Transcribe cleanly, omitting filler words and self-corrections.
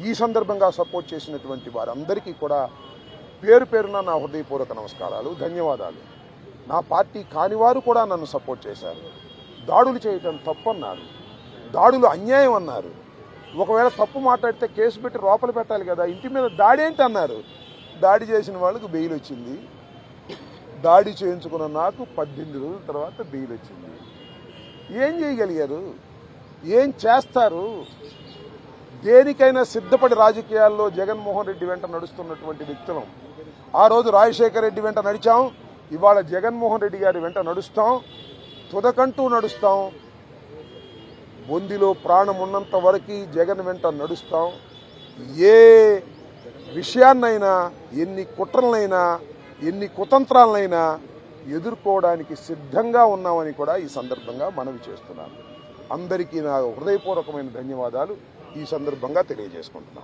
ఈ సందర్భంగా సపోర్ట్ చేసినటువంటి వారందరికీ కూడా పేరు పేరున నా హృదయపూర్వక నమస్కారాలు, ధన్యవాదాలు. నా పార్టీ కానివారు కూడా నన్ను సపోర్ట్ చేశారు. దాడులు చేయటం తప్పన్నారు, దాడులు అన్యాయం అన్నారు. ఒకవేళ తప్పు మాట్లాడితే కేసు పెట్టి లోపల పెట్టాలి కదా, ఇంటి మీద దాడి ఏంటి అన్నారు. దాడి చేసిన వాళ్ళకు బెయిల్ వచ్చింది. దాడి చేయించుకున్న నాకు 18 రోజుల తర్వాత బెయిల్ వచ్చింది. ఏం చేయగలిగారు? ఏం చేస్తారు? దేనికైనా సిద్ధపడి రాజకీయాల్లో జగన్మోహన్ రెడ్డి వెంట నడుస్తున్నటువంటి వ్యక్తులం. ఆ రోజు రాజశేఖర రెడ్డి వెంట నడిచాం, ఇవాళ జగన్మోహన్ రెడ్డి గారి వెంట నడుస్తాం, తుదకంటూ నడుస్తాం. బొందిలో ప్రాణం ఉన్నంత వరకు జగన్ వెంట నడుస్తాం. ఏ విషయాన్నైనా, ఎన్ని కుట్రలనైనా, ఎన్ని కుతంత్రాలనైనా ఎదుర్కోవడానికి సిద్ధంగా ఉన్నామని కూడా ఈ సందర్భంగా మనవి చేస్తున్నాను. అందరికీ నా హృదయపూర్వకమైన ధన్యవాదాలు ఈ సందర్భంగా తెలియజేసుకుంటున్నాను.